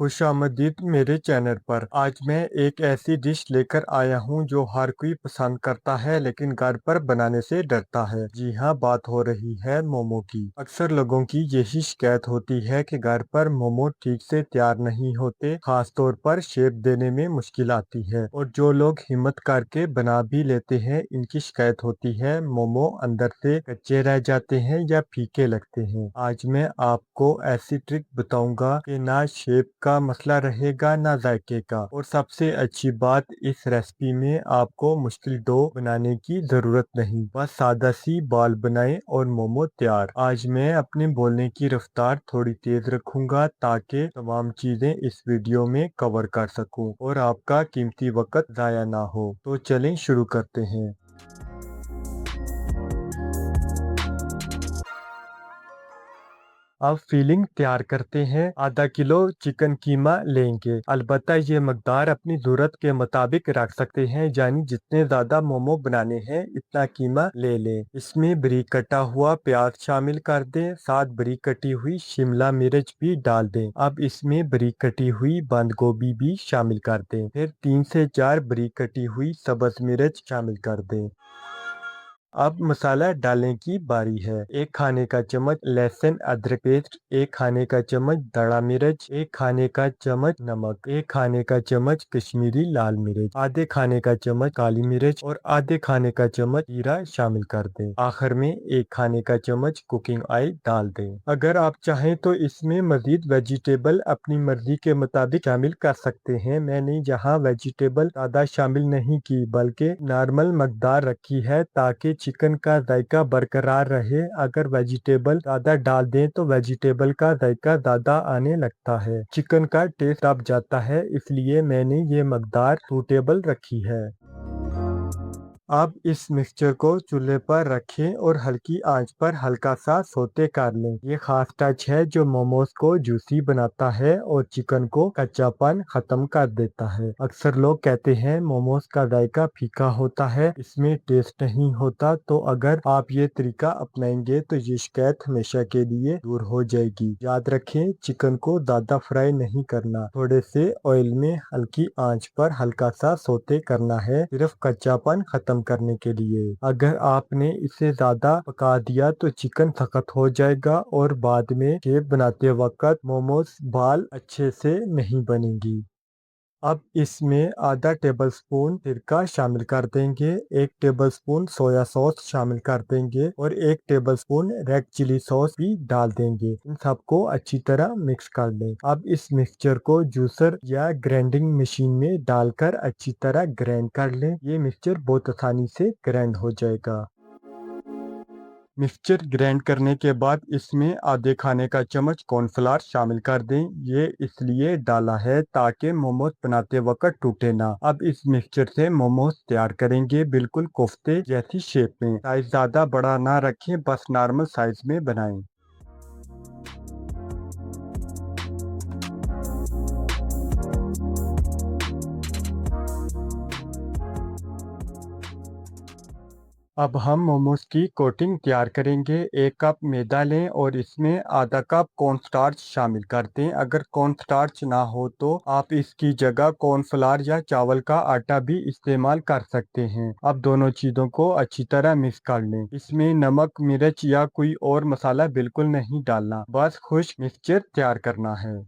खुशामदीद मेरे चैनल पर। आज मैं एक ऐसी डिश लेकर आया हूँ जो हर कोई पसंद करता है लेकिन घर पर बनाने से डरता है। जी हाँ, बात हो रही है मोमो की। अक्सर लोगों की यही शिकायत होती है कि घर पर मोमो ठीक से तैयार नहीं होते, खास तौर पर शेप देने में मुश्किल आती है। और जो लोग हिम्मत करके बना भी लेते हैं, इनकी शिकायत होती है मोमो अंदर से कच्चे रह जाते हैं या फीके लगते हैं। आज मैं आपको ऐसी ट्रिक बताऊंगा कि ना शेप का मसला रहेगा ना जायके का। और सबसे अच्छी बात, इस रेसिपी में आपको मुश्किल डो बनाने की जरूरत नहीं, बस सादा सी बॉल बनाएं और मोमो तैयार। आज मैं अपने बोलने की रफ्तार थोड़ी तेज रखूंगा ताकि तमाम चीजें इस वीडियो में कवर कर सकूं और आपका कीमती वक्त जाया ना हो। तो चलें शुरू करते हैं। अब फिलिंग तैयार करते हैं। आधा किलो चिकन कीमा लेंगे। अलबत्ता ये मकदार अपनी ज़रूरत के मुताबिक रख सकते हैं, यानी जितने ज़्यादा मोमो बनाने हैं इतना कीमा ले लें। इसमें बारीक कटा हुआ प्याज शामिल कर दें, साथ बारीक कटी हुई शिमला मिर्च भी डाल दें। अब इसमें बारीक कटी हुई बंद गोभी भी शामिल कर दें। फिर 3 से 4 बारीक कटी हुई सब्ज मिर्च शामिल कर दें। अब मसाला डालने की बारी है। 1 खाने का चम्मच लहसुन अदरक पेस्ट, 1 खाने का चम्मच दड़ा मिर्च, 1 खाने का चम्मच नमक, 1 खाने का चम्मच कश्मीरी लाल मिर्च, आधे खाने का चम्मच काली मिर्च और आधे खाने का चम्मच जीरा शामिल कर दें। आखिर में 1 खाने का चम्मच कुकिंग ऑयल डाल दें। अगर आप चाहें तो इसमें मजीद वेजिटेबल अपनी मर्जी के मुताबिक शामिल कर सकते हैं। मैंने यहाँ वेजिटेबल ज्यादा शामिल नहीं की, बल्कि नॉर्मल मकदार रखी है ताकि चिकन का जायका बरकरार रहे। अगर वेजिटेबल ज्यादा डाल दें तो वेजिटेबल का जायका ज्यादा आने लगता है, चिकन का टेस्ट दब जाता है, इसलिए मैंने ये मकदार सूटेबल रखी है। अब इस मिक्सचर को चूल्हे पर रखें और हल्की आंच पर हल्का सा सोते कर लें। ये खास टच है जो मोमोज को जूसी बनाता है और चिकन को कच्चापन खत्म कर देता है। अक्सर लोग कहते हैं मोमोज का जायका फीका होता है, इसमें टेस्ट नहीं होता। तो अगर आप ये तरीका अपनाएंगे तो ये शिकायत हमेशा के लिए दूर हो जाएगी। याद रखें, चिकन को ज्यादा फ्राई नहीं करना, थोड़े से ऑयल में हल्की आंच पर हल्का सा सोते करना है, सिर्फ कच्चापन खत्म करने के लिए। अगर आपने इसे ज्यादा पका दिया तो चिकन सख्त हो जाएगा और बाद में शेप बनाते वक्त मोमोज बाल अच्छे से नहीं बनेंगी। अब इसमें आधा टेबल स्पून सिरका शामिल कर देंगे, 1 टेबल स्पून सोया सॉस शामिल कर देंगे और 1 tablespoon red chilli sauce भी डाल देंगे। इन सबको अच्छी तरह मिक्स कर लें। अब इस मिक्सचर को जूसर या ग्राइंडिंग मशीन में डालकर अच्छी तरह ग्राइंड कर लें। ये मिक्सचर बहुत आसानी से ग्राइंड हो जाएगा। मिक्सचर ग्राइंड करने के बाद इसमें आधे खाने का चम्मच कॉर्नफ्लावर शामिल कर दें। ये इसलिए डाला है ताकि मोमोज बनाते वक्त टूटे ना। अब इस मिक्सचर से मोमोज तैयार करेंगे, बिल्कुल कोफ्ते जैसी शेप में। साइज ज्यादा बड़ा ना रखें, बस नॉर्मल साइज में बनाएं। अब हम मोमोज की कोटिंग तैयार करेंगे। 1 कप मैदा लें और इसमें आधा कप कॉर्नस्टार्च शामिल कर दें। अगर कॉर्नस्टार्च ना हो तो आप इसकी जगह कॉर्नफ्लावर या चावल का आटा भी इस्तेमाल कर सकते हैं। अब दोनों चीज़ों को अच्छी तरह मिक्स कर लें। इसमें नमक मिर्च या कोई और मसाला बिल्कुल नहीं डालना, बस खुश्क मिक्सचर तैयार करना है।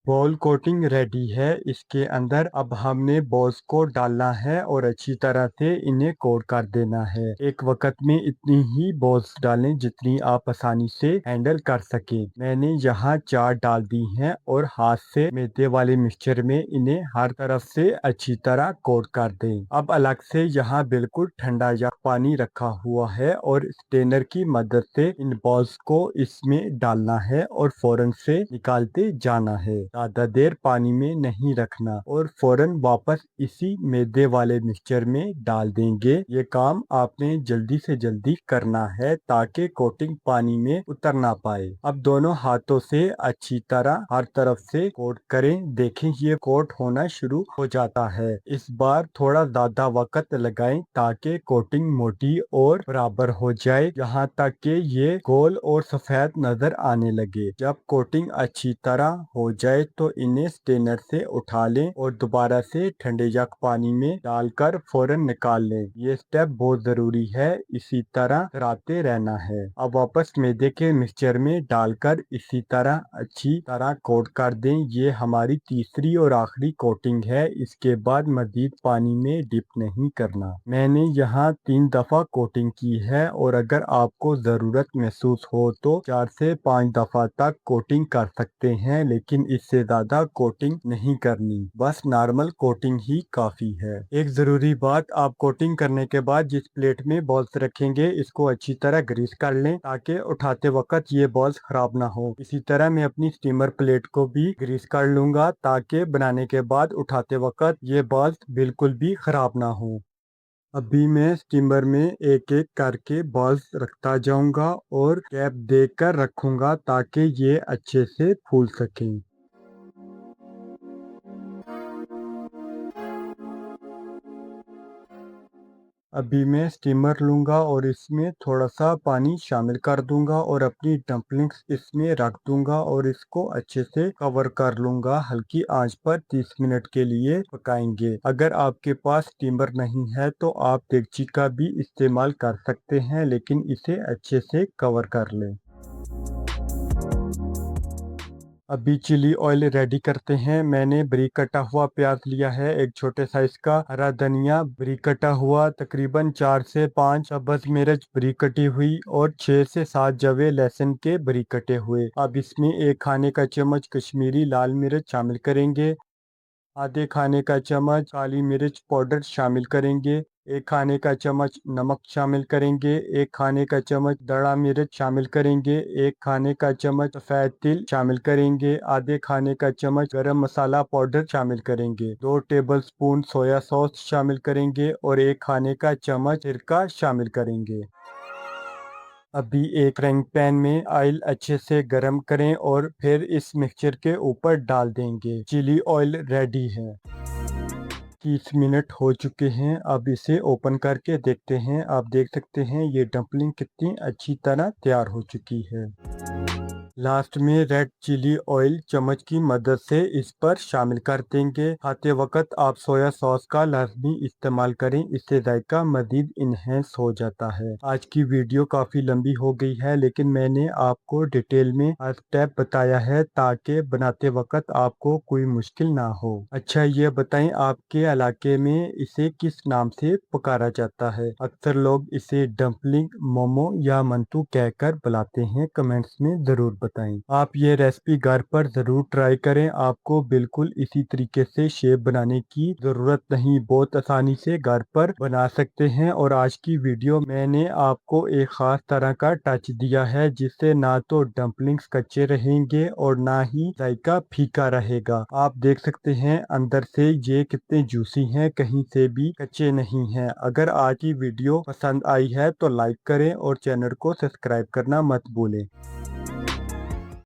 बॉल कोटिंग रेडी है। इसके अंदर अब हमने बॉल्स को डालना है और अच्छी तरह से इन्हें कोट कर देना है। एक वक्त में इतनी ही बॉल्स डालें जितनी आप आसानी से हैंडल कर सके। मैंने यहाँ 4 डाल दी हैं और हाथ से मैदे वाले मिक्सचर में इन्हें हर तरफ से अच्छी तरह कोट कर दें। अब अलग से यहाँ बिल्कुल ठंडा या पानी रखा हुआ है और स्ट्रेनर की मदद से इन बॉल्स को इसमें डालना है और फौरन से निकालते जाना है। ज़्यादा देर पानी में नहीं रखना और फौरन वापस इसी मैदे वाले मिक्सचर में डाल देंगे। ये काम आपने जल्दी से जल्दी करना है ताकि कोटिंग पानी में उतर ना पाए। अब दोनों हाथों से अच्छी तरह हर तरफ से कोट करें। देखें ये कोट होना शुरू हो जाता है। इस बार थोड़ा ज्यादा वक्त लगाएं ताकि कोटिंग मोटी और बराबर हो जाए, यहाँ तक कि ये गोल और सफेद नजर आने लगे। जब कोटिंग अच्छी तरह हो जाए तो इन्हें स्ट्रेनर से उठा लें और दोबारा से ठंडे जग पानी में डालकर फौरन निकाल लें। ये स्टेप बहुत जरूरी है, इसी तरह चलाते रहना है। अब वापस मैदे के मिक्सचर में डालकर इसी तरह अच्छी तरह कोट कर दें। ये हमारी तीसरी और आखिरी कोटिंग है, इसके बाद मजीद पानी में डिप नहीं करना। मैंने यहाँ 3 दफा कोटिंग की है और अगर आपको जरूरत महसूस हो तो 4 से 5 दफा तक कोटिंग कर सकते हैं, लेकिन इससे ज्यादा कोटिंग नहीं करनी, बस नॉर्मल कोटिंग ही काफी है। एक जरूरी बात, आप कोटिंग करने के बाद जिस प्लेट में बॉल्स रखेंगे इसको अच्छी तरह ग्रीस कर लें ताकि उठाते वक्त ये बॉल्स खराब ना हो। इसी तरह मैं अपनी स्टीमर प्लेट को भी ग्रीस कर लूंगा ताकि बनाने के बाद उठाते वक्त ये बॉल्स बिल्कुल भी खराब ना हो। अभी मैं स्टीमर में एक एक करके बॉल्स रखता जाऊंगा और कैप देकर रखूंगा ताकि ये अच्छे से फूल सकें। अभी मैं स्टीमर लूंगा और इसमें थोड़ा सा पानी शामिल कर दूंगा और अपनी डम्पलिंग्स इसमें रख दूंगा और इसको अच्छे से कवर कर लूंगा। हल्की आंच पर 30 मिनट के लिए पकाएंगे। अगर आपके पास स्टीमर नहीं है तो आप देगची का भी इस्तेमाल कर सकते हैं, लेकिन इसे अच्छे से कवर कर लें। अभी चिली ऑयल रेडी करते हैं। मैंने बारीक कटा हुआ प्याज लिया है, एक छोटे साइज का हरा धनिया बारीक कटा हुआ, तकरीबन 4 से 5 सब्ज मिर्च बारीक कटी हुई और 6 से 7 जवे लहसुन के बारीक कटे हुए। अब इसमें 1 खाने का चम्मच कश्मीरी लाल मिर्च शामिल करेंगे, आधे खाने का चम्मच काली मिर्च पाउडर शामिल करेंगे, 1 खाने का चम्मच नमक शामिल करेंगे, 1 खाने का चम्मच दड़ा मिर्च शामिल करेंगे, 1 खाने का चम्मच सफ़ेद तिल शामिल करेंगे, आधे खाने का चम्मच गरम मसाला पाउडर शामिल करेंगे, 2 टेबलस्पून सोया सॉस शामिल करेंगे और 1 खाने का चम्मच सिरका शामिल करेंगे। अभी एक फ्राइंग पैन में ऑयल अच्छे से गरम करें और फिर इस मिक्सचर के ऊपर डाल देंगे। चिली ऑयल रेडी है। 30 मिनट हो चुके हैं। अब इसे ओपन करके देखते हैं। आप देख सकते हैं ये डम्पलिंग कितनी अच्छी तरह तैयार हो चुकी है। लास्ट में रेड चिली ऑयल चम्मच की मदद से इस पर शामिल कर देंगे। खाते वक्त आप सोया सॉस का लाजमी इस्तेमाल करें, इससे जायका मजीद इन्हेंस हो जाता है। आज की वीडियो काफ़ी लंबी हो गई है, लेकिन मैंने आपको डिटेल में हर स्टेप बताया है ताकि बनाते वक्त आपको कोई मुश्किल ना हो। अच्छा ये बताएं, आपके इलाके में इसे किस नाम से पुकारा जाता है? अक्सर लोग इसे डम्पलिंग, मोमो या मंतू कहकर बुलाते हैं। कमेंट्स में ज़रूर बताएं। आप ये रेसिपी घर पर ज़रूर ट्राई करें। आपको बिल्कुल इसी तरीके से शेप बनाने की ज़रूरत नहीं, बहुत आसानी से घर पर बना सकते हैं। और आज की वीडियो मैंने आपको एक ख़ास तरह का टच दिया है, जिससे ना तो डम्पलिंग्स कच्चे रहेंगे और ना ही जायका फीका रहेगा। आप देख सकते हैं अंदर से ये कितने जूसी हैं, कहीं से भी कच्चे नहीं हैं। अगर आज की वीडियो पसंद आई है तो लाइक करें और चैनल को सब्सक्राइब करना मत भूलें।